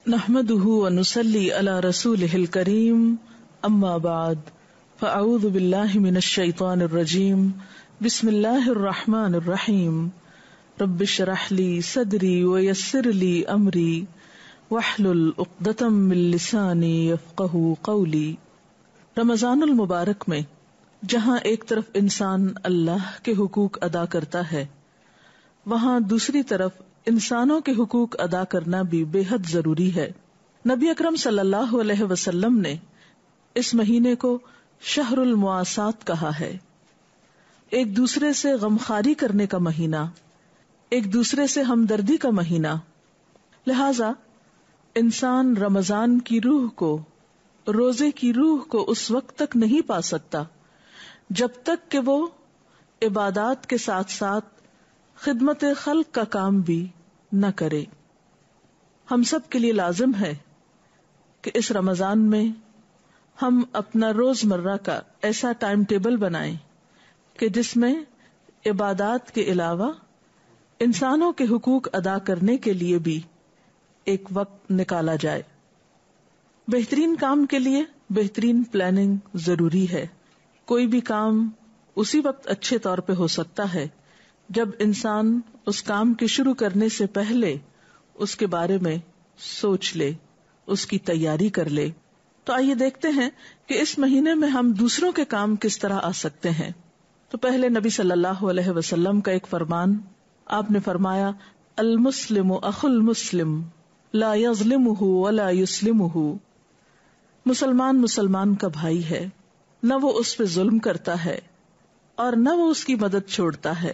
نحمده ونصلي على رسوله الكريم اما بعد فاعوذ بالله من الشيطان الرجيم بسم الله الرحمن الرحيم رب اشرح لي صدري ويسر لي امري واحلل عقدة من لساني يفقهوا قولي۔ رمضان المبارک میں جہاں ایک طرف انسان اللہ کے حقوق ادا کرتا ہے، وہاں دوسری طرف انسانوں کے حقوق ادا کرنا بھی بے حد ضروری ہے۔ نبی اکرم صلی اللہ علیہ وسلم نے اس مہینے کو شہر المواسات کہا ہے، ایک دوسرے سے غمخواری کرنے کا مہینہ، ایک دوسرے سے ہمدردی کا مہینہ۔ لہذا انسان رمضان کی روح کو، روزے کی روح کو اس وقت تک نہیں پا سکتا جب تک کہ وہ عبادات کے ساتھ ساتھ خدمت خلق کا کام بھی نہ کرے۔ ہم سب کے لیے لازم ہے کہ اس رمضان میں ہم اپنا روزمرہ کا ایسا ٹائم ٹیبل بنائیں کہ جس میں عبادات کے علاوہ انسانوں کے حقوق ادا کرنے کے لیے بھی ایک وقت نکالا جائے۔ بہترین کام کے لیے بہترین پلاننگ ضروری ہے۔ کوئی بھی کام اسی وقت اچھے طور پہ ہو سکتا ہے جب انسان اس کام کے شروع کرنے سے پہلے اس کے بارے میں سوچ لے، اس کی تیاری کر لے۔ تو آئیے دیکھتے ہیں کہ اس مہینے میں ہم دوسروں کے کام کس طرح آ سکتے ہیں۔ تو پہلے نبی صلی اللہ علیہ وسلم کا ایک فرمان، آپ نے فرمایا المسلم اخو المسلم لا یظلمہ ولا یسلمہ۔ مسلمان مسلمان کا بھائی ہے، نہ وہ اس پہ ظلم کرتا ہے اور نہ وہ اس کی مدد چھوڑتا ہے۔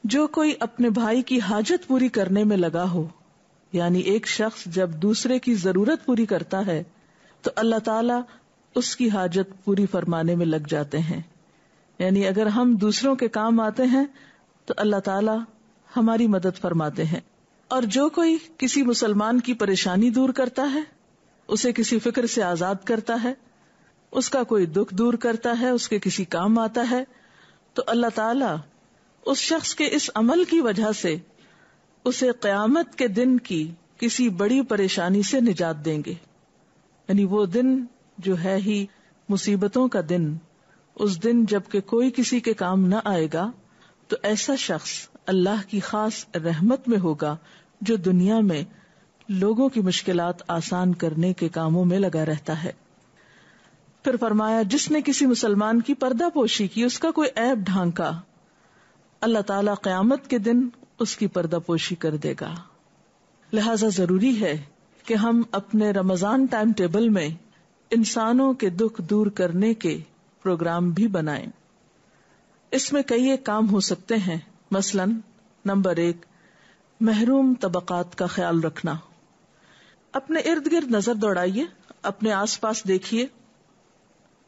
جو کوئی اپنے بھائی کی حاجت پوری کرنے میں لگا ہو، یعنی ایک شخص جب دوسرے کی ضرورت پوری کرتا ہے تو اللہ تعالیٰ اس کی حاجت پوری فرمانے میں لگ جاتے ہیں۔ یعنی اگر ہم دوسروں کے کام آتے ہیں تو اللہ تعالیٰ ہماری مدد فرماتے ہیں۔ اور جو کوئی کسی مسلمان کی پریشانی دور کرتا ہے، اسے کسی فکر سے آزاد کرتا ہے، اس کا کوئی دکھ دور کرتا ہے، اس کے کسی کام آتا ہے، تو اللہ تعالیٰ اس شخص کے اس عمل کی وجہ سے اسے قیامت کے دن کی کسی بڑی پریشانی سے نجات دیں گے۔ یعنی وہ دن جو ہے ہی مصیبتوں کا دن، اس دن جب کہ کوئی کسی کے کام نہ آئے گا، تو ایسا شخص اللہ کی خاص رحمت میں ہوگا جو دنیا میں لوگوں کی مشکلات آسان کرنے کے کاموں میں لگا رہتا ہے۔ پھر فرمایا جس نے کسی مسلمان کی پردہ پوشی کی، اس کا کوئی عیب ڈھانکا، اللہ تعالیٰ قیامت کے دن اس کی پردہ پوشی کر دے گا۔ لہذا ضروری ہے کہ ہم اپنے رمضان ٹائم ٹیبل میں انسانوں کے دکھ دور کرنے کے پروگرام بھی بنائیں۔ اس میں کئی ایک کام ہو سکتے ہیں، مثلا نمبر 1، محروم طبقات کا خیال رکھنا۔ اپنے ارد گرد نظر دوڑائیے، اپنے آس پاس دیکھیے،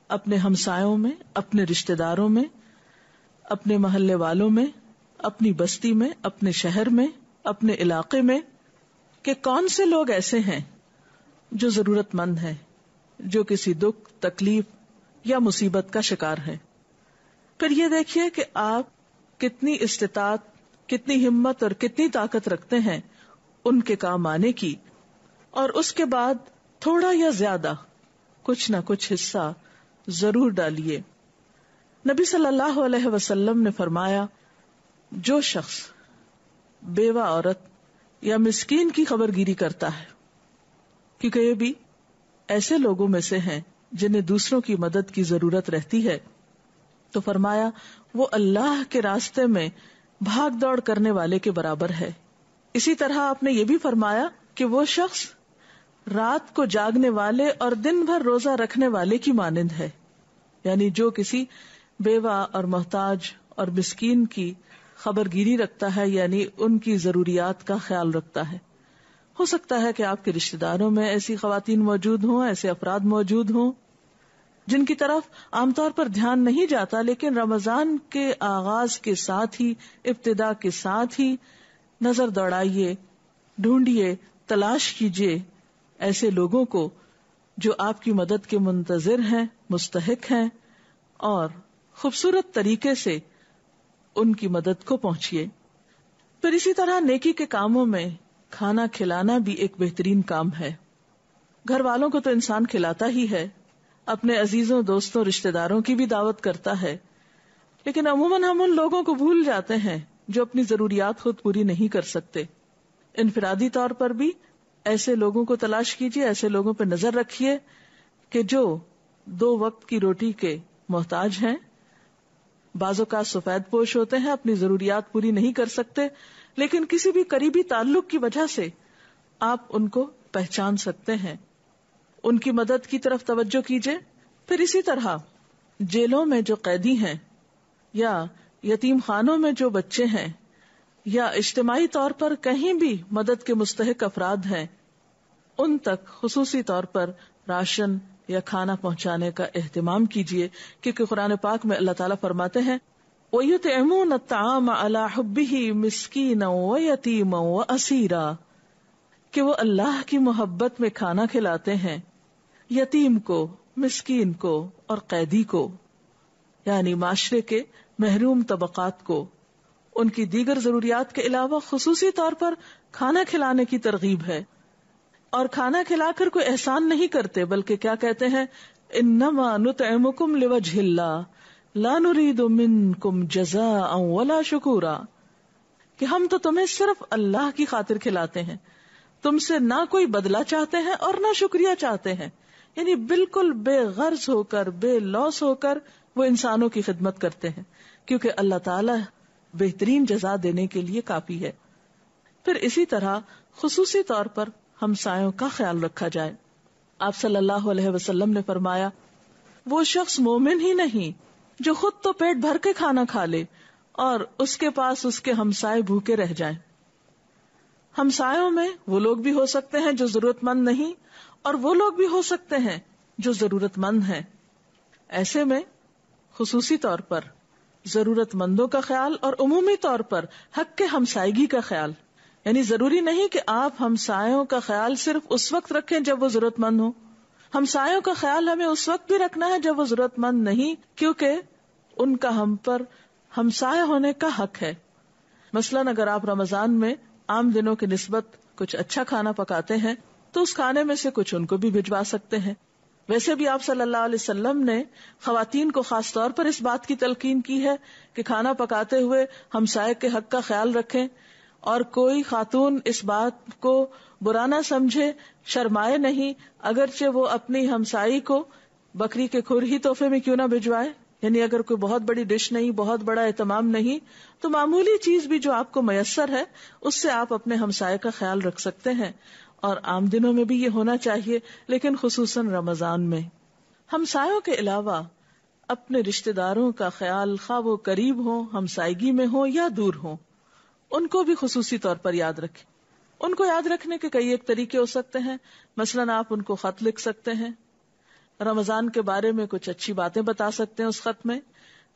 اپنے ہمسایوں میں، اپنے رشتہ داروں میں، اپنے محلے والوں میں، اپنی بستی میں، اپنے شہر میں، اپنے علاقے میں، کہ کون سے لوگ ایسے ہیں جو ضرورت مند ہیں، جو کسی دکھ، تکلیف یا مصیبت کا شکار ہے۔ پھر یہ دیکھیے کہ آپ کتنی استطاعت، کتنی ہمت اور کتنی طاقت رکھتے ہیں ان کے کام آنے کی، اور اس کے بعد تھوڑا یا زیادہ کچھ نہ کچھ حصہ ضرور ڈالیے۔ نبی صلی اللہ علیہ وسلم نے فرمایا جو شخص بیوہ عورت یا مسکین کی خبر گیری کرتا ہے، کیونکہ یہ بھی ایسے لوگوں میں سے ہیں جنہیں دوسروں کی مدد کی ضرورت رہتی ہے، تو فرمایا وہ اللہ کے راستے میں بھاگ دوڑ کرنے والے کے برابر ہے۔ اسی طرح آپ نے یہ بھی فرمایا کہ وہ شخص رات کو جاگنے والے اور دن بھر روزہ رکھنے والے کی مانند ہے۔ یعنی جو کسی بیوہ اور محتاج اور مسکین کی خبر گیری رکھتا ہے، یعنی ان کی ضروریات کا خیال رکھتا ہے۔ ہو سکتا ہے کہ آپ کے رشتہ داروں میں ایسی خواتین موجود ہوں، ایسے افراد موجود ہوں جن کی طرف عام طور پر دھیان نہیں جاتا، لیکن رمضان کے آغاز کے ساتھ ہی، ابتدا کے ساتھ ہی نظر دوڑائیے، ڈھونڈیے، تلاش کیجیے ایسے لوگوں کو جو آپ کی مدد کے منتظر ہیں، مستحق ہیں، اور خوبصورت طریقے سے ان کی مدد کو پہنچیے۔ پھر اسی طرح نیکی کے کاموں میں کھانا کھلانا بھی ایک بہترین کام ہے. گھر والوں کو تو انسان کھلاتا ہی ہے، اپنے عزیزوں، دوستوں، رشتہ داروں کی بھی دعوت کرتا ہے، لیکن عموماً ہم ان لوگوں کو بھول جاتے ہیں جو اپنی ضروریات خود پوری نہیں کر سکتے. انفرادی طور پر بھی ایسے لوگوں کو تلاش کیجیے، ایسے لوگوں پہ نظر رکھیے کہ جو 2 وقت کی روٹی کے محتاج ہیں، بعض اوقات سفید پوش ہوتے ہیں، اپنی ضروریات پوری نہیں کر سکتے، لیکن کسی بھی قریبی تعلق کی وجہ سے آپ ان کو پہچان سکتے ہیں. ان کی مدد کی طرف توجہ کیجیے. پھر اسی طرح جیلوں میں جو قیدی ہیں، یا یتیم خانوں میں جو بچے ہیں، یا اجتماعی طور پر کہیں بھی مدد کے مستحق افراد ہیں، ان تک خصوصی طور پر راشن یا کھانا پہنچانے کا اہتمام کیجیے، کیونکہ قرآن پاک میں اللہ تعالیٰ فرماتے ہیں وَيُطْعِمُونَ الطَّعَامَ عَلَى حُبِّهِ مِسْكِينًا وَيَتِيمًا وَأَسِيرًا، کہ وہ اللہ کی محبت میں کھانا کھلاتے ہیں یتیم کو، مسکین کو اور قیدی کو، یعنی معاشرے کے محروم طبقات کو. ان کی دیگر ضروریات کے علاوہ خصوصی طور پر کھانا کھلانے کی ترغیب ہے. اور کھانا کھلا کر کوئی احسان نہیں کرتے، بلکہ کیا کہتے ہیں، انما نطعمکم لوجہ اللہ لا نرید منکم جزاء ولا شکورا، کہ ہم تو تمہیں صرف اللہ کی خاطر کھلاتے ہیں، تم سے نہ کوئی بدلہ چاہتے ہیں اور نہ شکریہ چاہتے ہیں. یعنی بالکل بے غرض ہو کر، بے لوث ہو کر وہ انسانوں کی خدمت کرتے ہیں، کیونکہ اللہ تعالی بہترین جزا دینے کے لیے کافی ہے. پھر اسی طرح خصوصی طور پر ہمسایوں کا خیال رکھا جائے. آپ صلی اللہ علیہ وسلم نے فرمایا وہ شخص مومن ہی نہیں جو خود تو پیٹ بھر کے کھانا کھا لے اور اس کے پاس اس کے ہمسائے بھوکے رہ جائیں. ہمسایوں میں وہ لوگ بھی ہو سکتے ہیں جو ضرورت مند نہیں، اور وہ لوگ بھی ہو سکتے ہیں جو ضرورت مند ہیں. ایسے میں خصوصی طور پر ضرورت مندوں کا خیال اور عمومی طور پر حق کے ہمسائیگی کا خیال. یعنی ضروری نہیں کہ آپ ہمسایوں کا خیال صرف اس وقت رکھیں جب وہ ضرورت مند ہو. ہمسایوں کا خیال ہمیں اس وقت بھی رکھنا ہے جب وہ ضرورت مند نہیں، کیونکہ ان کا ہم پر ہمسایہ ہونے کا حق ہے. مثلاً اگر آپ رمضان میں عام دنوں کی نسبت کچھ اچھا کھانا پکاتے ہیں تو اس کھانے میں سے کچھ ان کو بھی بھجوا سکتے ہیں. ویسے بھی آپ صلی اللہ علیہ وسلم نے خواتین کو خاص طور پر اس بات کی تلقین کی ہے کہ کھانا پکاتے ہوئے ہمسائے کے حق کا خیال رکھیں، اور کوئی خاتون اس بات کو برا نہ سمجھے، شرمائے نہیں، اگرچہ وہ اپنی ہمسائی کو بکری کے کھر ہی تحفے میں کیوں نہ بھجوائے. یعنی اگر کوئی بہت بڑی ڈش نہیں، بہت بڑا اہتمام نہیں، تو معمولی چیز بھی جو آپ کو میسر ہے اس سے آپ اپنے ہمسائے کا خیال رکھ سکتے ہیں. اور عام دنوں میں بھی یہ ہونا چاہیے، لیکن خصوصاً رمضان میں. ہمسایوں کے علاوہ اپنے رشتہ داروں کا خیال، خواہ وہ قریب ہوں، ہمسائیگی میں ہوں یا دور ہوں، ان کو بھی خصوصی طور پر یاد رکھیں. ان کو یاد رکھنے کے کئی ایک طریقے ہو سکتے ہیں. مثلاً آپ ان کو خط لکھ سکتے ہیں، رمضان کے بارے میں کچھ اچھی باتیں بتا سکتے ہیں اس خط میں،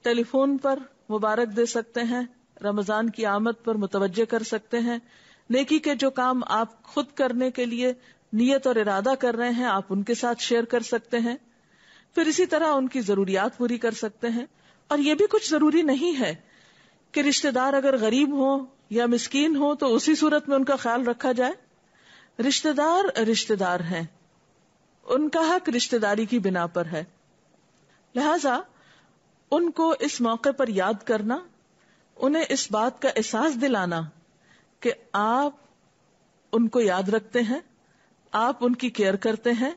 ٹیلی فون پر مبارک دے سکتے ہیں، رمضان کی آمد پر متوجہ کر سکتے ہیں، نیکی کے جو کام آپ خود کرنے کے لیے نیت اور ارادہ کر رہے ہیں آپ ان کے ساتھ شیئر کر سکتے ہیں. پھر اسی طرح ان کی ضروریات پوری کر سکتے ہیں. اور یہ بھی کچھ ضروری نہیں ہے کہ رشتہ دار اگر غریب ہوں یا مسکین ہوں تو اسی صورت میں ان کا خیال رکھا جائے. رشتہ دار ہیں، ان کا حق رشتہ داری کی بنا پر ہے، لہذا ان کو اس موقع پر یاد کرنا، انہیں اس بات کا احساس دلانا کہ آپ ان کو یاد رکھتے ہیں، آپ ان کی کیئر کرتے ہیں،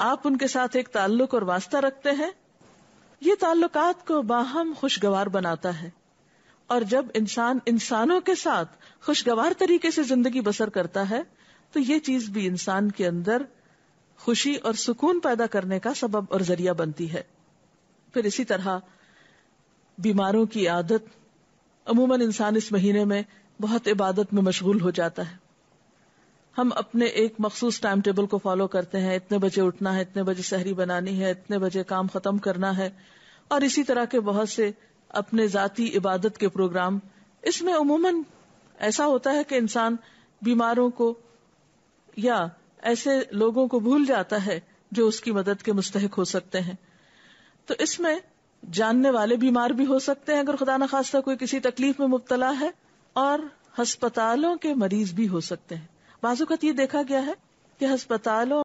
آپ ان کے ساتھ ایک تعلق اور واسطہ رکھتے ہیں، یہ تعلقات کو باہم خوشگوار بناتا ہے. اور جب انسان انسانوں کے ساتھ خوشگوار طریقے سے زندگی بسر کرتا ہے تو یہ چیز بھی انسان کے اندر خوشی اور سکون پیدا کرنے کا سبب اور ذریعہ بنتی ہے. پھر اسی طرح بیماروں کی عادت، عموماً انسان اس مہینے میں بہت عبادت میں مشغول ہو جاتا ہے. ہم اپنے ایک مخصوص ٹائم ٹیبل کو فالو کرتے ہیں، اتنے بجے اٹھنا ہے، اتنے بجے سحری بنانی ہے، اتنے بجے کام ختم کرنا ہے، اور اسی طرح کے بہت سے اپنے ذاتی عبادت کے پروگرام. اس میں عموماً ایسا ہوتا ہے کہ انسان بیماروں کو یا ایسے لوگوں کو بھول جاتا ہے جو اس کی مدد کے مستحق ہو سکتے ہیں. تو اس میں جاننے والے بیمار بھی ہو سکتے ہیں اگر خدا نخواستہ کوئی کسی تکلیف میں مبتلا ہے، اور ہسپتالوں کے مریض بھی ہو سکتے ہیں. بعض اوقات یہ دیکھا گیا ہے کہ ہسپتالوں